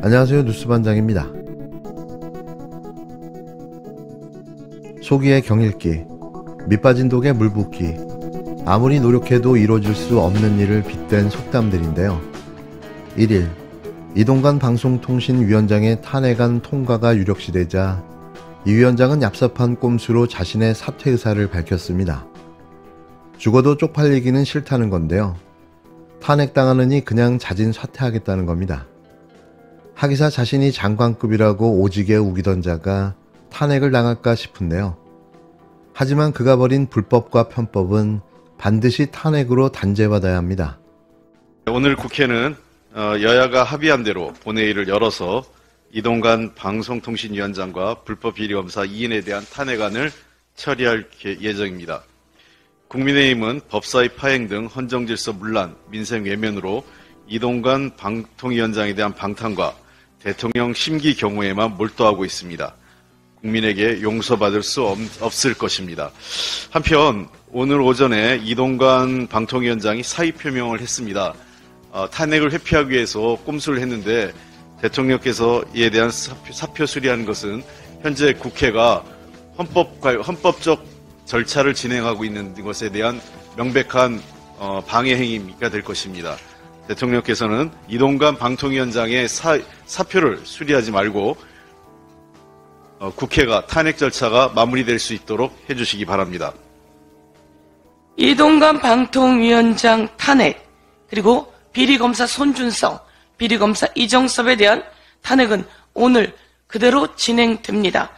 안녕하세요. 뉴스반장입니다. 소기의 경읽기, 밑빠진 독에 물 붓기, 아무리 노력해도 이루어질 수 없는 일을 빗댄 속담들인데요. 1일, 이동관 방송통신위원장의 탄핵안 통과가 유력시되자 이 위원장은 얍삽한 꼼수로 자신의 사퇴 의사를 밝혔습니다. 죽어도 쪽팔리기는 싫다는 건데요. 탄핵당하느니 그냥 자진 사퇴하겠다는 겁니다. 하기사 자신이 장관급이라고 오지게 우기던 자가 탄핵을 당할까 싶은데요. 하지만 그가 벌인 불법과 편법은 반드시 탄핵으로 단죄받아야 합니다. 오늘 국회는 여야가 합의한 대로 본회의를 열어서 이동관 방송통신위원장과 불법비리검사 2인에 대한 탄핵안을 처리할 예정입니다. 국민의힘은 법사위 파행 등 헌정질서 문란, 민생 외면으로 이동관 방통위원장에 대한 방탄과 대통령 심기 경우에만 몰두하고 있습니다. 국민에게 용서받을 수 없을 것입니다. 한편 오늘 오전에 이동관 방통위원장이 사의 표명을 했습니다. 탄핵을 회피하기 위해서 꼼수를 했는데 대통령께서 이에 대한 사표 수리하는 것은 현재 국회가 헌법적 절차를 진행하고 있는 것에 대한 명백한 방해 행위가 될 것입니다. 대통령께서는 이동관 방통위원장의 사표를 수리하지 말고 국회가 탄핵 절차가 마무리될 수 있도록 해주시기 바랍니다. 이동관 방통위원장 탄핵, 그리고 비리검사 손준성, 비리검사 이정섭에 대한 탄핵은 오늘 그대로 진행됩니다.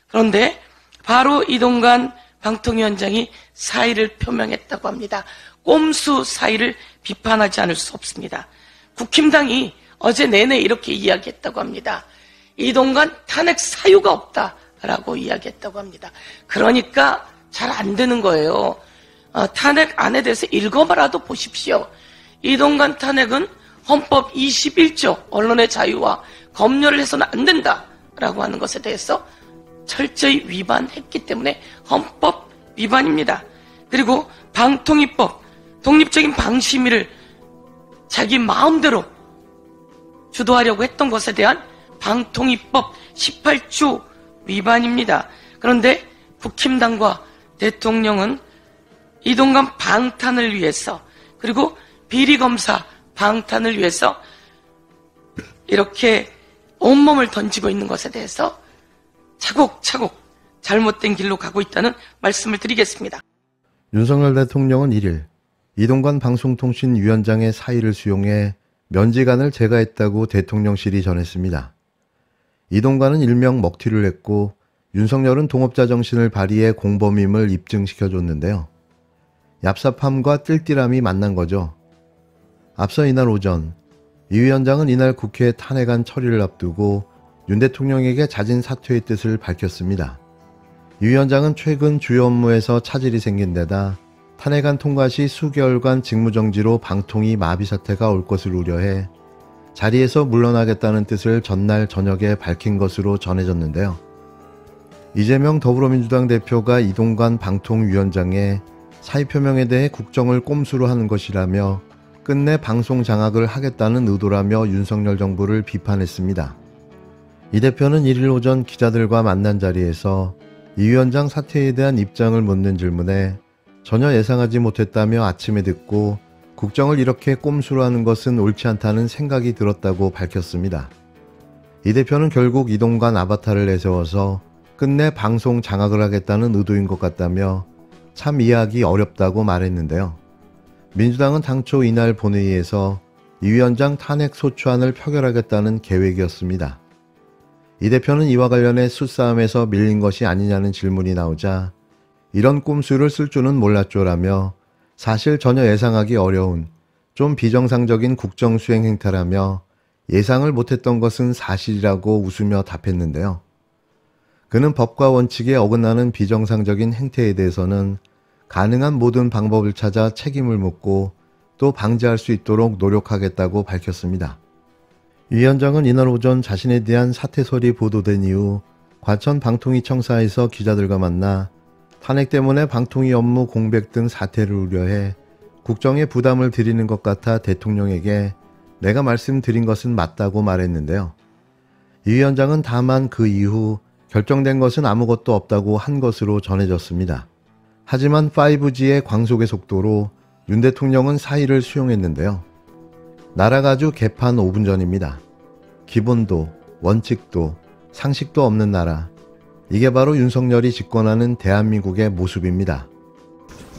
그런데 바로 이동관 방통위원장이 사의를 표명했다고 합니다. 꼼수 사의를 비판하지 않을 수 없습니다. 국힘당이 어제 내내 이렇게 이야기했다고 합니다. 이동관 탄핵 사유가 없다라고 이야기했다고 합니다. 그러니까 잘 안 되는 거예요. 탄핵안에 대해서 읽어봐라도 보십시오. 이동관 탄핵은 헌법 21조 언론의 자유와 검열을 해서는 안 된다라고 하는 것에 대해서 철저히 위반했기 때문에 헌법 위반입니다. 그리고 방통위법, 독립적인 방심위를 자기 마음대로 주도하려고 했던 것에 대한 방통위법 18조 위반입니다. 그런데 국힘당과 대통령은 이동관 방탄을 위해서, 그리고 비리검사 방탄을 위해서 이렇게 온몸을 던지고 있는 것에 대해서 차곡차곡 잘못된 길로 가고 있다는 말씀을 드리겠습니다. 윤석열 대통령은 1일 이동관 방송통신위원장의 사의를 수용해 면직안을 제거했다고 대통령실이 전했습니다. 이동관은 일명 먹튀를 했고 윤석열은 동업자 정신을 발휘해 공범임을 입증시켜줬는데요. 얍삽함과 띨띨함이 만난 거죠. 앞서 이날 오전 이 위원장은 이날 국회 탄핵안 처리를 앞두고 윤 대통령에게 자진 사퇴의 뜻을 밝혔습니다. 이 위원장은 최근 주요 업무에서 차질이 생긴 데다 탄핵안 통과 시 수개월간 직무정지로 방통위 마비 사태가 올 것을 우려해 자리에서 물러나겠다는 뜻을 전날 저녁에 밝힌 것으로 전해졌는데요. 이재명 더불어민주당 대표가 이동관 방통위원장의 사의 표명에 대해 국정을 꼼수로 하는 것이라며 끝내 방송 장악을 하겠다는 의도라며 윤석열 정부를 비판했습니다. 이 대표는 1일 오전 기자들과 만난 자리에서 이 위원장 사퇴에 대한 입장을 묻는 질문에 전혀 예상하지 못했다며 아침에 듣고 국정을 이렇게 꼼수로 하는 것은 옳지 않다는 생각이 들었다고 밝혔습니다. 이 대표는 결국 이동관 아바타를 내세워서 끝내 방송 장악을 하겠다는 의도인 것 같다며 참 이해하기 어렵다고 말했는데요. 민주당은 당초 이날 본회의에서 이 위원장 탄핵 소추안을 표결하겠다는 계획이었습니다. 이 대표는 이와 관련해 수싸움에서 밀린 것이 아니냐는 질문이 나오자 이런 꼼수를 쓸 줄은 몰랐죠라며 사실 전혀 예상하기 어려운 좀 비정상적인 국정수행 행태라며 예상을 못했던 것은 사실이라고 웃으며 답했는데요. 그는 법과 원칙에 어긋나는 비정상적인 행태에 대해서는 가능한 모든 방법을 찾아 책임을 묻고 또 방지할 수 있도록 노력하겠다고 밝혔습니다. 이 위원장은 이날 오전 자신에 대한 사퇴설이 보도된 이후 과천 방통위 청사에서 기자들과 만나 탄핵 때문에 방통위 업무 공백 등 사태를 우려해 국정에 부담을 드리는 것 같아 대통령에게 내가 말씀드린 것은 맞다고 말했는데요. 이 위원장은 다만 그 이후 결정된 것은 아무것도 없다고 한 것으로 전해졌습니다. 하지만 5G의 광속의 속도로 윤 대통령은 사의를 수용했는데요. 나라가 아주 개판 5분 전입니다. 기본도, 원칙도, 상식도 없는 나라. 이게 바로 윤석열이 집권하는 대한민국의 모습입니다.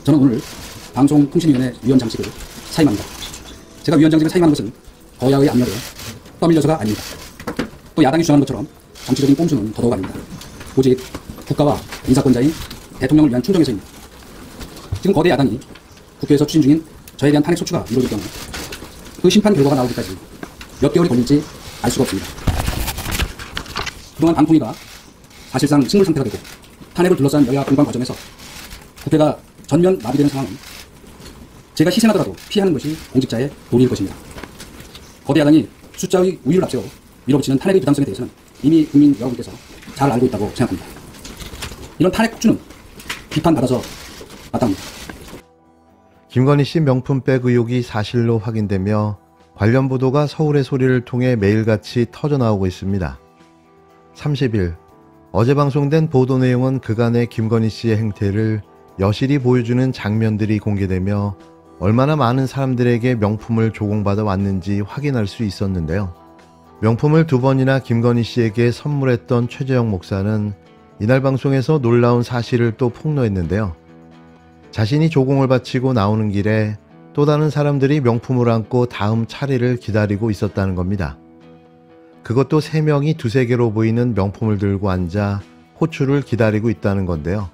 저는 오늘 방송통신위원회 위원장직을 사임합니다. 제가 위원장직을 사임하는 것은 거야의 압력에 떠밀려서가 아닙니다. 또 야당이 주장하는 것처럼 정치적인 꼼수는 더더욱 아닙니다. 오직 국가와 인사권자인 대통령을 위한 충정에서입니다. 지금 거대 야당이 국회에서 추진 중인 저에 대한 탄핵 소추가 이루어질 경우 그 심판 결과가 나오기까지 몇 개월이 걸릴지 알 수가 없습니다. 그동안 방통위가 사실상 식물 상태가 되고 탄핵을 둘러싼 여야 공방 과정에서 국회가 전면 마비되는 상황은 제가 희생하더라도 피하는 것이 공직자의 도리일 것입니다. 거대 야당이 숫자의 우위를 앞세워 밀어붙이는 탄핵의 부담성에 대해서는 이미 국민 여러분께서 잘 알고 있다고 생각합니다. 이런 탄핵 폭주는 비판받아서 마땅합니다. 김건희 씨 명품백 의혹이 사실로 확인되며 관련 보도가 서울의 소리를 통해 매일같이 터져나오고 있습니다. 30일 어제 방송된 보도 내용은 그간의 김건희 씨의 행태를 여실히 보여주는 장면들이 공개되며 얼마나 많은 사람들에게 명품을 조공받아 왔는지 확인할 수 있었는데요. 명품을 2번이나 김건희 씨에게 선물했던 최재형 목사는 이날 방송에서 놀라운 사실을 또 폭로했는데요. 자신이 조공을 바치고 나오는 길에 또 다른 사람들이 명품을 안고 다음 차례를 기다리고 있었다는 겁니다. 그것도 3명이 2-3개로 보이는 명품을 들고 앉아 호출을 기다리고 있다는 건데요.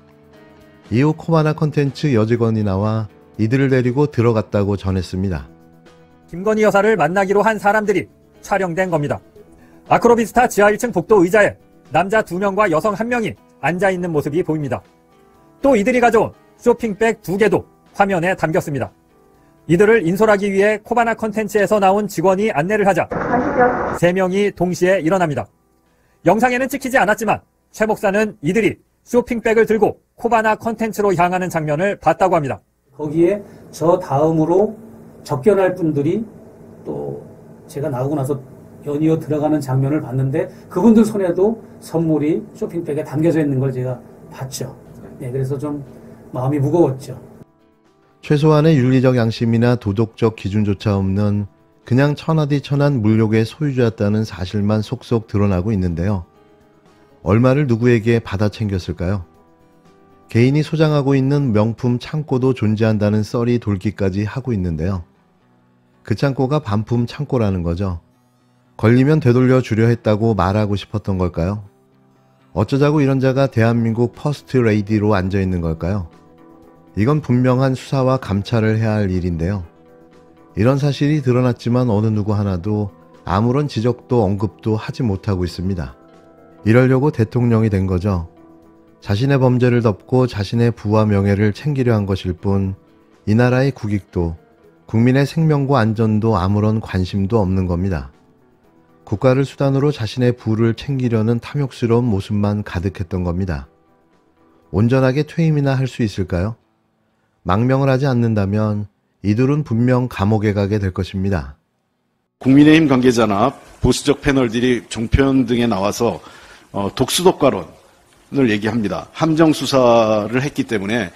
이후 코바나 컨텐츠 여직원이 나와 이들을 데리고 들어갔다고 전했습니다. 김건희 여사를 만나기로 한 사람들이 촬영된 겁니다. 아크로비스타 지하 1층 복도 의자에 남자 2명과 여성 1명이 앉아있는 모습이 보입니다. 또 이들이 가져온 쇼핑백 2개도 화면에 담겼습니다. 이들을 인솔하기 위해 코바나 컨텐츠에서 나온 직원이 안내를 하자 3명이 동시에 일어납니다. 영상에는 찍히지 않았지만 최 목사는 이들이 쇼핑백을 들고 코바나 컨텐츠로 향하는 장면을 봤다고 합니다. 거기에 저 다음으로 접견할 분들이 또 제가 나오고 나서 연이어 들어가는 장면을 봤는데 그분들 손에도 선물이 쇼핑백에 담겨져 있는 걸 제가 봤죠. 네, 그래서 좀 마음이 무거웠죠. 최소한의 윤리적 양심이나 도덕적 기준조차 없는 그냥 천하디천한 물욕의 소유자였다는 사실만 속속 드러나고 있는데요. 얼마를 누구에게 받아 챙겼을까요? 개인이 소장하고 있는 명품 창고도 존재한다는 썰이 돌기까지 하고 있는데요. 그 창고가 반품 창고라는 거죠. 걸리면 되돌려 주려 했다고 말하고 싶었던 걸까요? 어쩌자고 이런 자가 대한민국 퍼스트 레이디로 앉아있는 걸까요? 이건 분명한 수사와 감찰을 해야 할 일인데요. 이런 사실이 드러났지만 어느 누구 하나도 아무런 지적도 언급도 하지 못하고 있습니다. 이러려고 대통령이 된 거죠. 자신의 범죄를 덮고 자신의 부와 명예를 챙기려 한 것일 뿐 이 나라의 국익도 국민의 생명과 안전도 아무런 관심도 없는 겁니다. 국가를 수단으로 자신의 부를 챙기려는 탐욕스러운 모습만 가득했던 겁니다. 온전하게 퇴임이나 할 수 있을까요? 망명을 하지 않는다면 이들은 분명 감옥에 가게 될 것입니다. 국민의힘 관계자나 보수적 패널들이 종편 등에 나와서 독수독과론을 얘기합니다. 함정 수사를 했기 때문에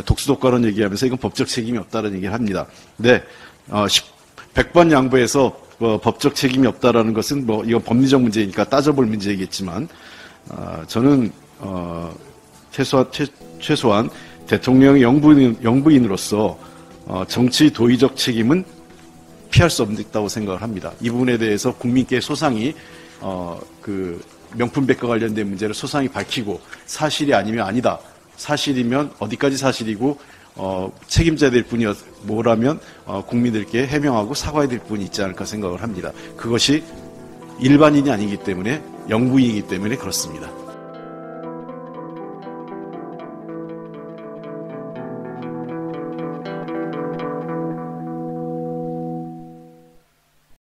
독수독과론 얘기하면서 이건 법적 책임이 없다는 얘기를 합니다. 근데 100번 양보해서 법적 책임이 없다라는 것은 이건 법리적 문제니까 따져볼 문제이겠지만 저는 최소한 대통령의 영부인으로서 정치 도의적 책임은 피할 수 없다고 생각을 합니다. 이 부분에 대해서 국민께 소상히 그 명품백과 관련된 문제를 소상히 밝히고 사실이 아니면 아니다. 사실이면 어디까지 사실이고 책임져야 될 분이 뭐라면 국민들께 해명하고 사과해야 될 분이 있지 않을까 생각을 합니다. 그것이 일반인이 아니기 때문에 영부인이기 때문에 그렇습니다.